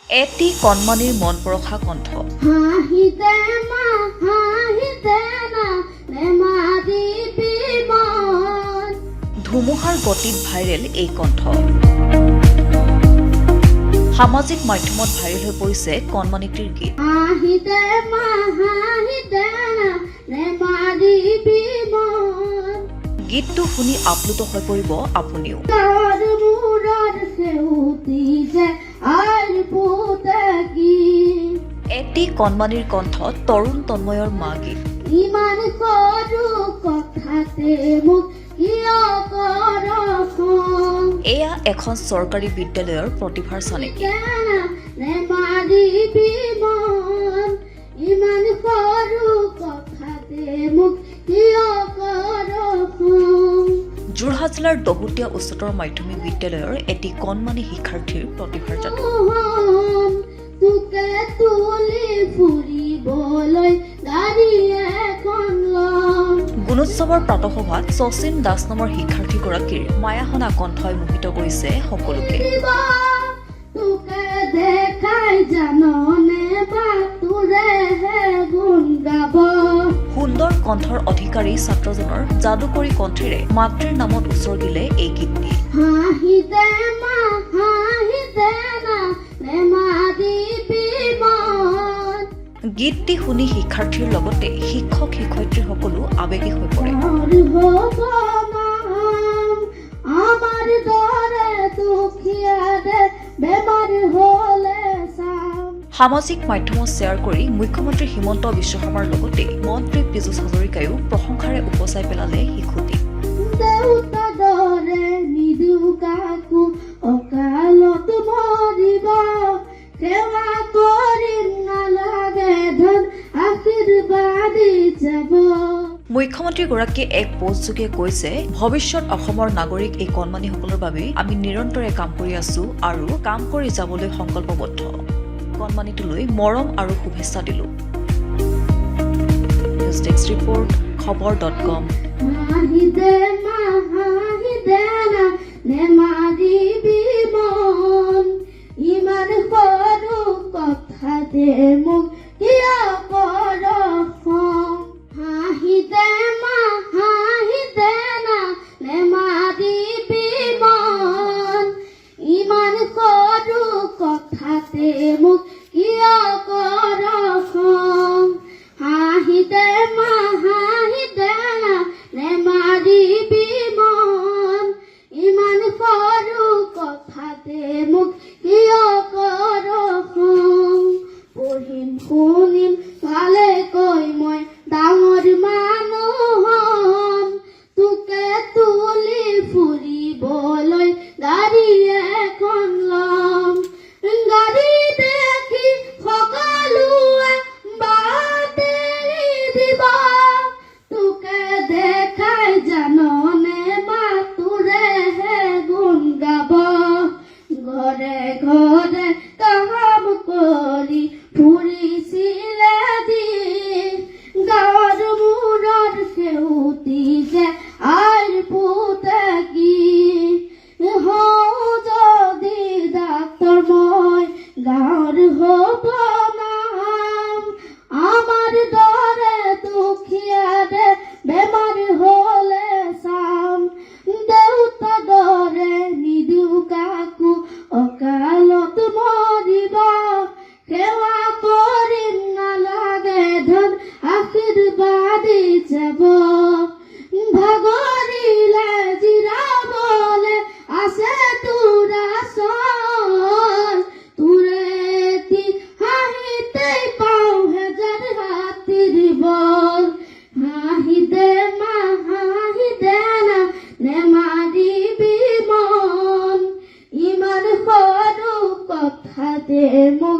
এটি কণমানিৰ মন পৰশা কণ্ঠ। ধুমুহাৰ গতিত ভাইৰেল এই কণ্ঠ। সামাজিক মাধ্যমত ভাইৰেল হৈ পৰিছে কণমানিটিৰ গীত। গীতটো শুনি আপ্লুত হৈ পৰিব আপুনিও। এটি কণমানিৰ কণ্ঠত তৰুণ তন্ময়ৰ মা গীত। ইমান সৰু কথাতে মোক কিয় কৰছ? এয়া এখন চৰকাৰী বিদ্যালয়ৰ প্ৰতিভাৰ চানেকি। ইমান সৰু কথাতে মোক কিয় কৰছ? যোৰহাট জিলাৰ দহোটীয়া উচ্চতৰ মাধ্যমিক বিদ্যালয়ৰ এটি কণমানি শিক্ষাৰ্থীৰ প্ৰতিভাৰ যাদু। তোকে তুলি ফুৰিবলৈ গাড়ী এখন ল'ম। গুণোৎসৱৰ প্ৰাতঃসভাত শচীন দাস নামৰ শিক্ষাৰ্থীগৰাকীৰ মায়াহনা কণ্ঠই মোহিত কৰিছে সকলোকে। তোকে দেখাই জাননে বা তোৰেহে গুণ গাব। সুন্দৰ কণ্ঠৰ অধিকাৰী ছাত্ৰজনৰ যাদুকৰী কণ্ঠেৰে মাতৃৰ নামত উচৰ্গিলে এই গীতটি। হাঁহি দে মা হাঁহি দে না নেমাদিবি মন। গীতটি শুনি শিক্ষাৰ্থীৰ লগতে শিক্ষক শিক্ষয়িত্ৰীসকলো আৱেগিক হৈ পৰে। আমাৰ দৰে দুখীয়াৰে বেমাৰ হ'লে চাম। সামাজিক মাধ্যমত শ্বেয়াৰ কৰি মুখ্যমন্ত্ৰী হিমন্ত বিশ্ব শৰ্মাৰ লগতে মন্ত্ৰী পীযুষ হাজৰিকায়ো প্ৰশংসাৰে উপচাই পেলালে শিশুটিক। দেউতা দৰে নিদু কাকো অকালত মৰিব। সেৱা কৰিম নালাগে ধন আশীৰ্বাদী যাব। মুখ্যমন্ত্ৰীগৰাকীয়ে এক পোষ্টযোগে কৈছে, ভৱিষ্যত অসমৰ নাগৰিক এই কণমানিসকলৰ বাবে আমি নিৰন্তৰে কাম কৰি আছো আৰু কাম কৰি যাবলৈ সংকল্পবদ্ধ। কণমানিটোলৈ মৰম আৰু শুভেচ্ছা দিলো। নিউজ ডেস্ক ৰিপৰ্ট খবৰ.com। হাঁহি দে মা হাঁহি দে না নেমাদিবি মন। ইমান সৰু কথাতে মোক কিয় কৰছ? হাঁহি দে মা হাঁহি দে না নেমাদিবি মন। ইমান সৰু কথাতে মোক কিয় কৰছ? হাঁহি দে মা হাঁহি দে না নেমাদিবি মন। ইমান সৰু কথাতে মোক কিয় কৰছ? পঢ়িম শুনিম ভালে কৈ মই ডাঙৰ মানুহ হ'ম। তোকে তুলি ফুৰিবলৈ গাড়ী এখন ল'ম। গাড়ী দেখি সকলোৱে বাট এৰি দিব। তোকে দেখাই জাননে বা তোৰেহে গুণ গাব। ঘৰে ঘৰে কাম কৰি ফুৰিছিলে দি। গাঁৱৰ মূৰৰ সেউতি যে আইৰ পুতে কি। হওঁ যদি ডাক্তৰ মই গাঁৱৰ হ'ব নাম। আমাৰ দৰে দুখীয়াৰে বেমাৰ হ'লে চাম। দেউতা দৰে নিদু কাকো অকালত মৰিব। সেৱা কৰিম নালাগে ধন আশীৰ্বাদী যাব। ভাগৰিলে জিৰাবলে আছে তোৰ আচল। তোৰেতি হাঁহিতেই পাওঁ হেজাৰ হাতীৰ বল। হাঁহি দে মা হাঁহি দে না নেমাদিবি মন। ইমান সৰু কথাতে মোক